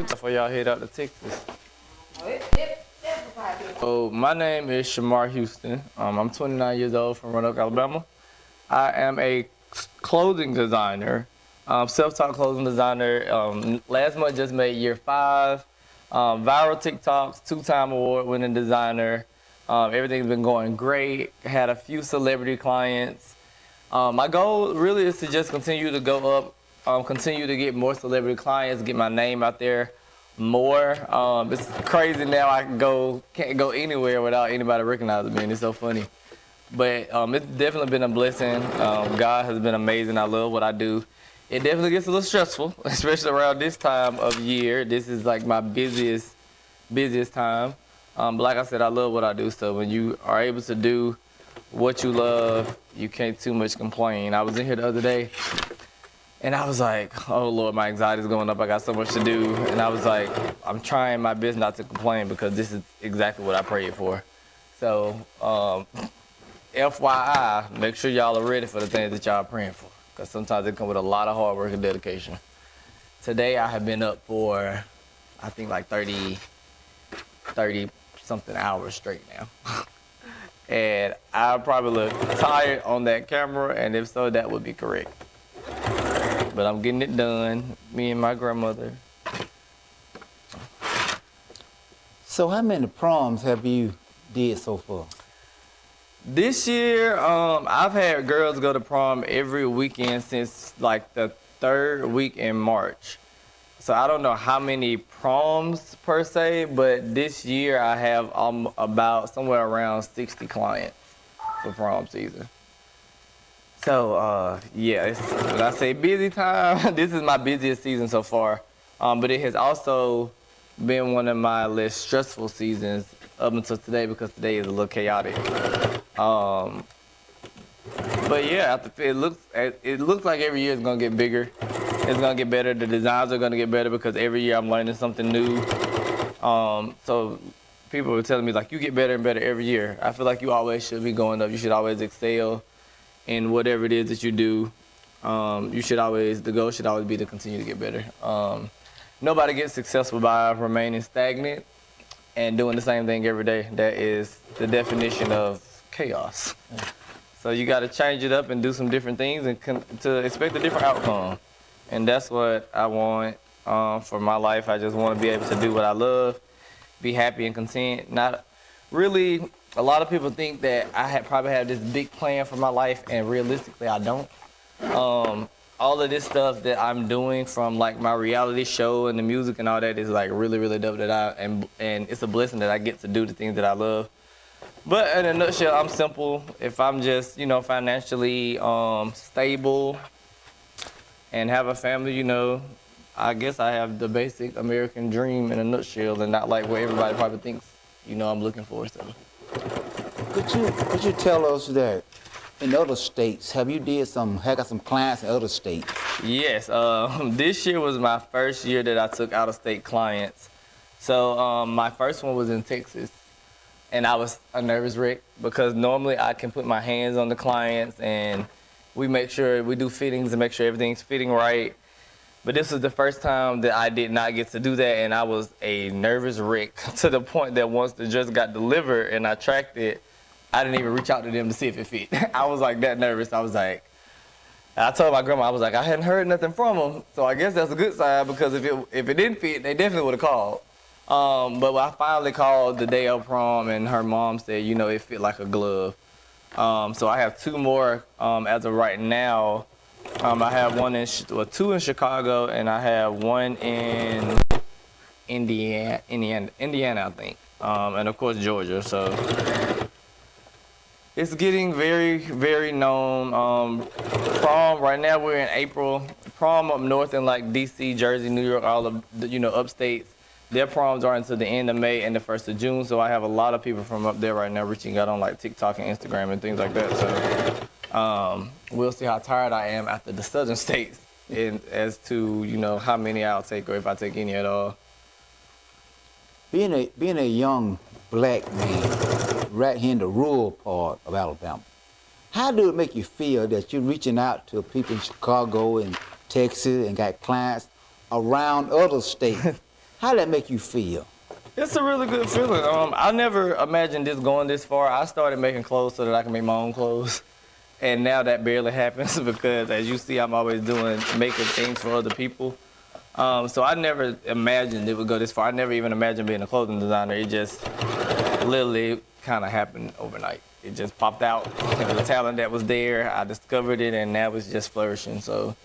Before y'all head out to Texas. So my name is Shamar Houston. I'm 29 years old from Roanoke, Alabama. I am a clothing designer, self-taught clothing designer. Last month just made year 5. Viral TikToks, 2-time award-winning designer. Everything's been going great. Had a few celebrity clients. My goal really is to just continue to go up, continue to get more celebrity clients, get my name out there more. It's crazy now. Can't go anywhere without anybody recognizing me, and it's so funny. But it's definitely been a blessing. God has been amazing. I love what I do. It definitely gets a little stressful, especially around this time of year. This is like my busiest time. But like I said, I love what I do. So when you are able to do what you love, you can't too much complain. I was in here the other day, and I was like, oh Lord, my anxiety's going up. I got so much to do. And I was like, I'm trying my best not to complain because this is exactly what I prayed for. So FYI, make sure y'all are ready for the things that y'all are praying for, because sometimes it comes with a lot of hard work and dedication. Today I have been up for, I think like 30 something hours straight now. And I probably look tired on that camera, and if so, that would be correct. But I'm getting it done, me and my grandmother. So how many proms have you did so far? This year, I've had girls go to prom every weekend since like the 3rd week in March. So I don't know how many proms per se, but this year I have about somewhere around 60 clients for prom season. So yeah, when I say busy time, this is my busiest season so far. But it has also been one of my less stressful seasons up until today, because today is a little chaotic. But yeah, it looks like every year is gonna get bigger. It's gonna get better. The designs are gonna get better because every year I'm learning something new. So people were telling me like, you get better and better every year. I feel like you always should be going up. You should always excel in whatever it is that you do. The goal should always be to continue to get better. Nobody gets successful by remaining stagnant and doing the same thing every day. That is the definition of chaos. So you got to change it up and do some different things and to expect a different outcome. And that's what I want for my life. I just want to be able to do what I love, be happy and content. Not really. A lot of people think that I probably have this big plan for my life, and realistically, I don't. All of this stuff that I'm doing, from like my reality show and the music and all that, is like really, really dope and it's a blessing that I get to do the things that I love. But in a nutshell, I'm simple. If I'm just, financially stable and have a family, I guess I have the basic American dream in a nutshell, and not like what everybody probably thinks, I'm looking for. So. Could you tell us that in other states, have got some clients in other states? Yes, this year was my first year that I took out-of-state clients. So my first one was in Texas, and I was a nervous wreck because normally I can put my hands on the clients and we make sure we do fittings and make sure everything's fitting right. But this was the first time that I did not get to do that, and I was a nervous wreck to the point that once the dress got delivered and I tracked it, I didn't even reach out to them to see if it fit. I was like that nervous. I told my grandma, I hadn't heard nothing from them, so I guess that's a good sign, because if it didn't fit, they definitely would have called. But I finally called the day of prom, and her mom said, it fit like a glove. So I have 2 more as of right now. I have 2 in Chicago, and I have 1 in Indiana, I think, and of course Georgia. So it's getting very, very known. Prom right now, we're in April. Prom up north in like DC, Jersey, New York, all of the, upstates. Their proms are until the end of May and the 1st of June. So I have a lot of people from up there right now reaching out on like TikTok and Instagram and things like that. So we'll see how tired I am after the southern states as to, how many I'll take or if I take any at all. Being a young black man right here in the rural part of Alabama, how do it make you feel that you're reaching out to people in Chicago and Texas and got clients around other states How did that make you feel? It's a really good feeling. I never imagined this going this far. I started making clothes so that I can make my own clothes. And now that barely happens because, as you see, I'm always making things for other people. So I never imagined it would go this far. I never even imagined being a clothing designer. It just literally kind of happened overnight. It just popped out. It was a talent that was there. I discovered it, and now it's just flourishing. So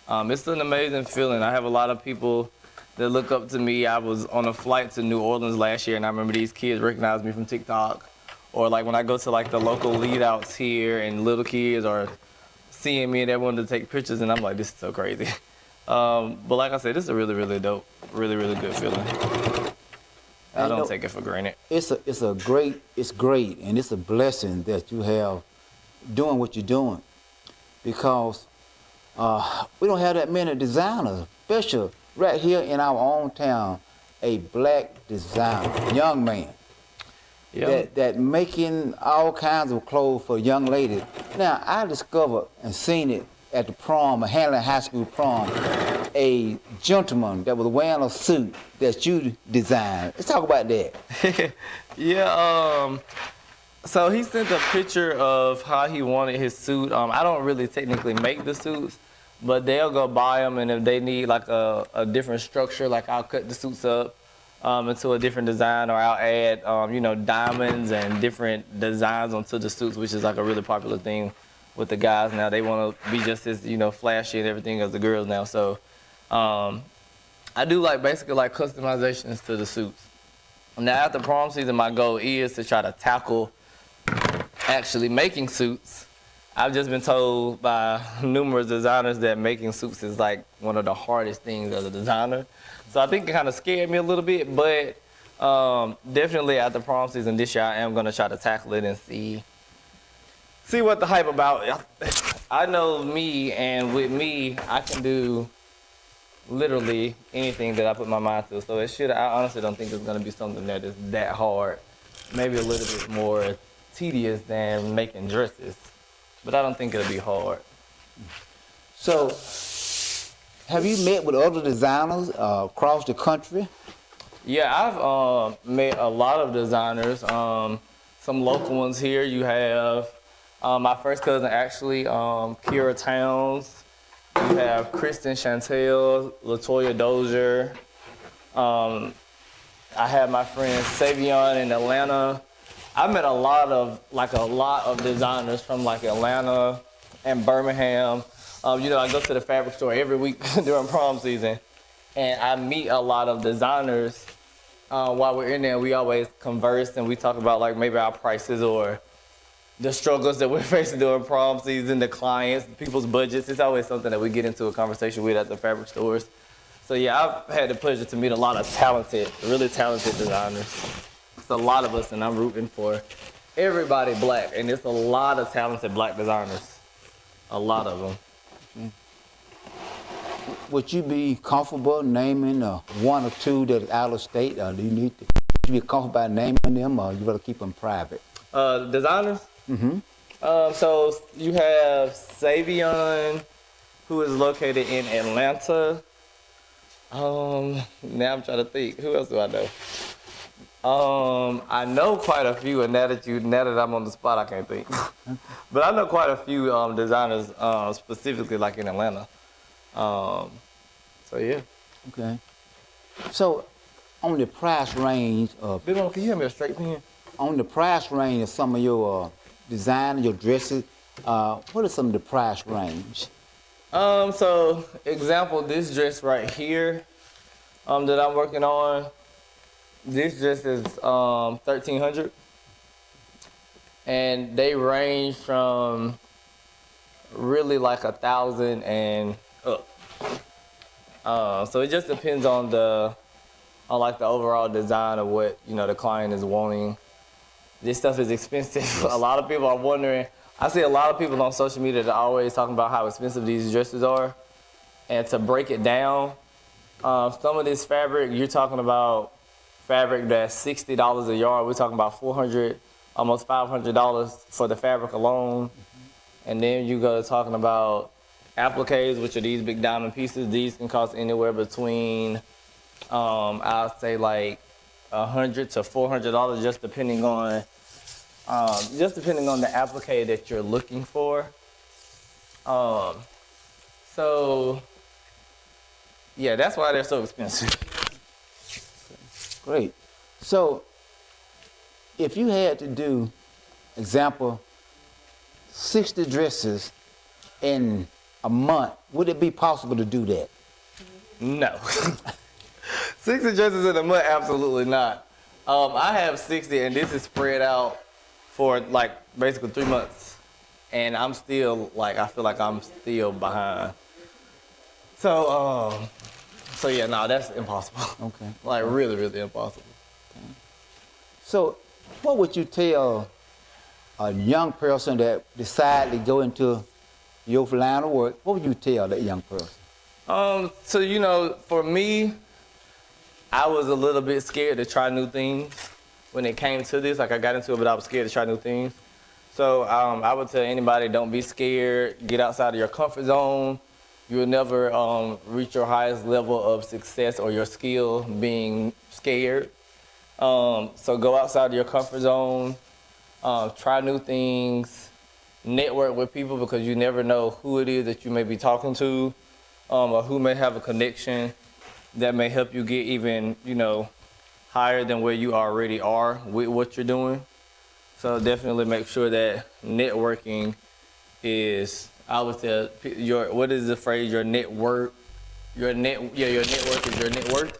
it's an amazing feeling. I have a lot of people that look up to me. I was on a flight to New Orleans last year, and I remember these kids recognized me from TikTok. Or like when I go to like the local lead outs here and little kids are seeing me and they wanted to take pictures, and I'm like, this is so crazy. But like I said, this is a really, really dope, really, really good feeling. I don't take it for granted. It's great, and it's a blessing that you have doing what you're doing, because we don't have that many designers, especially right here in our own town, a black designer, young man. Yeah. That making all kinds of clothes for young ladies. Now, I discovered and seen it at the prom, a Hanley High School prom, a gentleman that was wearing a suit that you designed. Let's talk about that. Yeah, so he sent a picture of how he wanted his suit. I don't really technically make the suits, but they'll go buy them, and if they need like a different structure, like I'll cut the suits up into a different design, or I'll add, diamonds and different designs onto the suits, which is like a really popular thing with the guys now. They want to be just as, flashy and everything as the girls now. So I do basically customizations to the suits. Now after prom season, my goal is to try to tackle actually making suits. I've just been told by numerous designers that making suits is like one of the hardest things as a designer. So I think it kind of scared me a little bit, but definitely after prom season this year, I am going to try to tackle it and see what the hype about. I know me, and with me, I can do literally anything that I put my mind to. So I honestly don't think it's going to be something that is that hard. Maybe a little bit more tedious than making dresses, but I don't think it'll be hard. So, have you met with other designers across the country? Yeah, I've met a lot of designers. Some local ones here. You have my first cousin, actually, Kira Towns. You have Kristen Chantel, LaToya Dozier. I have my friend Savion in Atlanta. I met a lot of designers from Atlanta and Birmingham. I go to the fabric store every week during prom season, and I meet a lot of designers. While we're in there, we always converse and we talk about maybe our prices or the struggles that we're facing during prom season, the clients, people's budgets. It's always something that we get into a conversation with at the fabric stores. So yeah, I've had the pleasure to meet a lot of really talented designers. It's a lot of us, and I'm rooting for everybody black, and it's a lot of talented black designers. A lot of them. Would you be comfortable naming one or two that are out of state? Would you be comfortable by naming them, or you better keep them private? Designers? Mm-hmm. So you have Savion, who is located in Atlanta. Now I'm trying to think. Who else do I know? I know quite a few, and now that I'm on the spot, I can't think. But I know quite a few designers, specifically in Atlanta. So yeah. Okay. So, on the price range of... Big Mama, can you hand me a straight pen? On the price range of some of your design, your dresses, what are some of the price range? So example, this dress right here, that I'm working on, this dress is $1,300, and they range from really $1,000 and up. So it just depends on the overall design of what the client is wanting. This stuff is expensive. Yes. A lot of people are wondering. I see a lot of people on social media that are always talking about how expensive these dresses are. And to break it down, some of this fabric, you're talking about fabric that's $60 a yard. We're talking about $400, almost $500 for the fabric alone. Mm-hmm. And then you go talking about appliques, which are these big diamond pieces. These can cost anywhere between I'll say like $100 to $400, just depending on the applique that you're looking for. So yeah, that's why they're so expensive. Great. So, if you had to do, example, 60 dresses in a month, would it be possible to do that? No. 60 dresses in a month, absolutely not. I have 60, and this is spread out for like basically 3 months, and I'm still like, I feel like I'm still behind. So yeah, no, that's impossible. Okay. Like really, really impossible. So, what would you tell a young person that decide to go into your line of work? What would you tell that young person? So for me, I was a little bit scared to try new things when it came to this. Like I got into it, but I was scared to try new things. So I would tell anybody, don't be scared. Get outside of your comfort zone. You will never reach your highest level of success or your skill being scared. So go outside of your comfort zone. Try new things. Network with people, because you never know who it is that you may be talking to, or who may have a connection that may help you get even, higher than where you already are with what you're doing. So definitely make sure that networking is, I would say, what is the phrase? Your network is your net worth.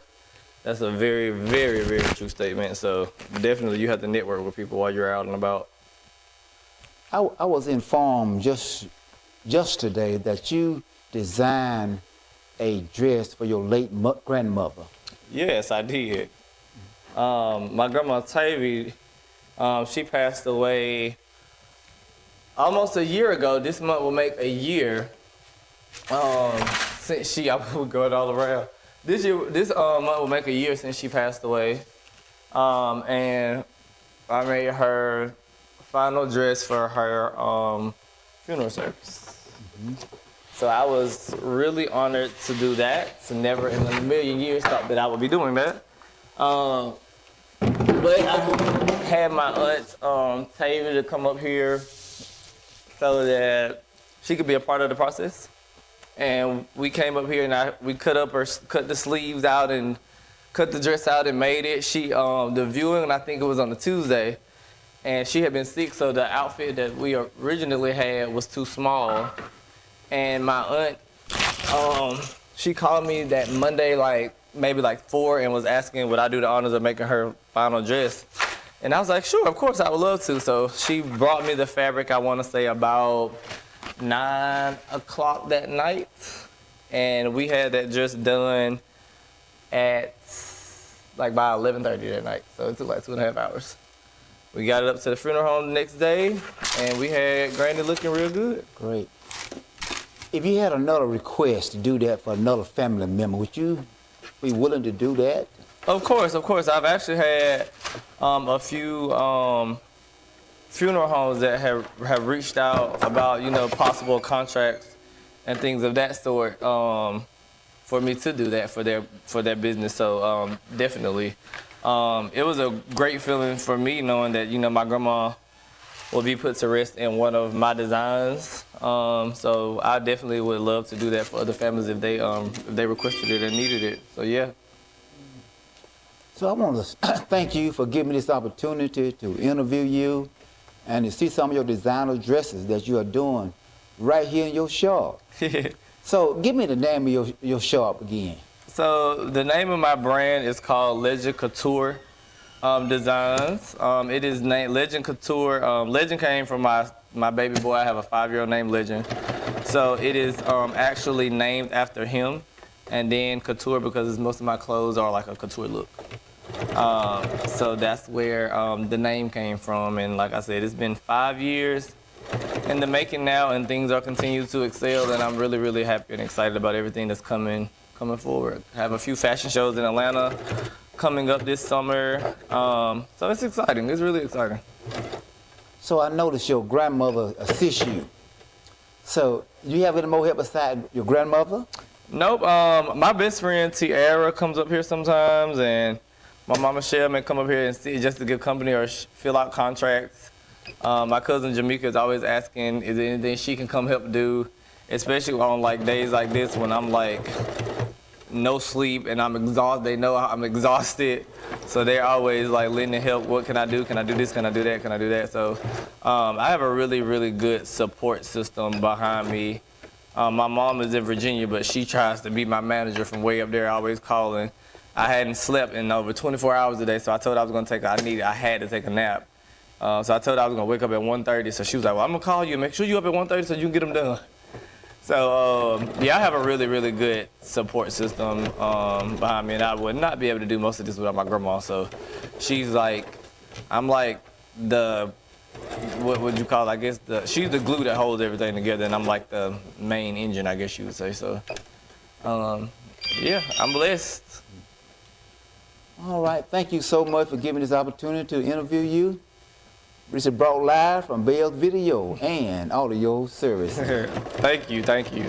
That's a very, very, very true statement. So definitely you have to network with people while you're out and about. I was informed just today that you designed a dress for your late grandmother. Yes, I did. My grandma Tavy, she passed away almost a year ago. This month will make a year since I was going all around. This month will make a year since she passed away, and I made her final dress for her funeral service. Mm-hmm. So I was really honored to do that. So never in a million years thought that I would be doing that. But I had my aunt Tavy to come up here so that she could be a part of the process. And we came up here and we cut the sleeves out and cut the dress out and made it. The viewing, I think it was on a Tuesday, and she had been sick, so the outfit that we originally had was too small. And my aunt, she called me that Monday, maybe 4, and was asking would I do the honors of making her final dress. And I was like, sure, of course, I would love to. So she brought me the fabric, I want to say about 9 o'clock that night. And we had that dress done at by 11:30 that night. So it took 2.5 hours. We got it up to the funeral home the next day, and we had Granny looking real good. Great. If you had another request to do that for another family member, would you be willing to do that? Of course. I've actually had a few funeral homes that have reached out about, possible contracts and things of that sort for me to do that for their business. So definitely. It was a great feeling for me knowing that, my grandma will be put to rest in one of my designs. So I definitely would love to do that for other families if they requested it and needed it. So yeah. So I want to thank you for giving me this opportunity to interview you and to see some of your designer dresses that you are doing right here in your shop. So give me the name of your shop again. So the name of my brand is called Legendcouturedesigns. It is named Legend Couture. Legend came from my baby boy. I have a 5-year-old named Legend. So it is actually named after him. And then couture because most of my clothes are like a couture look. So that's where the name came from. And like I said, it's been 5 years in the making now, and things are continuing to excel. And I'm really, really happy and excited about everything that's coming forward. I have a few fashion shows in Atlanta coming up this summer. So it's exciting. It's really exciting. So I noticed your grandmother assists you. So do you have any more help aside your grandmother? Nope. My best friend Tiara comes up here sometimes, and my mama Michelle may come up here and see just to give company or fill out contracts. My cousin Jamaica is always asking, is there anything she can come help do, especially on like days like this when I'm like no sleep and I'm exhausted. They know I'm exhausted, so they're always like lending help. What can I do? Can I do this? Can I do that? Can I do that? So I have a really, really good support system behind me. My mom is in Virginia, but she tries to be my manager from way up there, always calling. I hadn't slept in over 24 hours a day, so I told her I was gonna I had to take a nap. So I told her I was gonna wake up at 1:30, so she was like, well, I'm gonna call you, make sure you up at 1:30 so you can get them done. So yeah, I have a really, really good support system behind me, and I would not be able to do most of this without my grandma. So she's like, I'm like the, what would you call it? I guess she's the glue that holds everything together, and I'm like the main engine, I guess you would say. So yeah, I'm blessed. All right, thank you so much for giving this opportunity to interview you. This is brought live from Bell's Video and Audio Services. Thank you.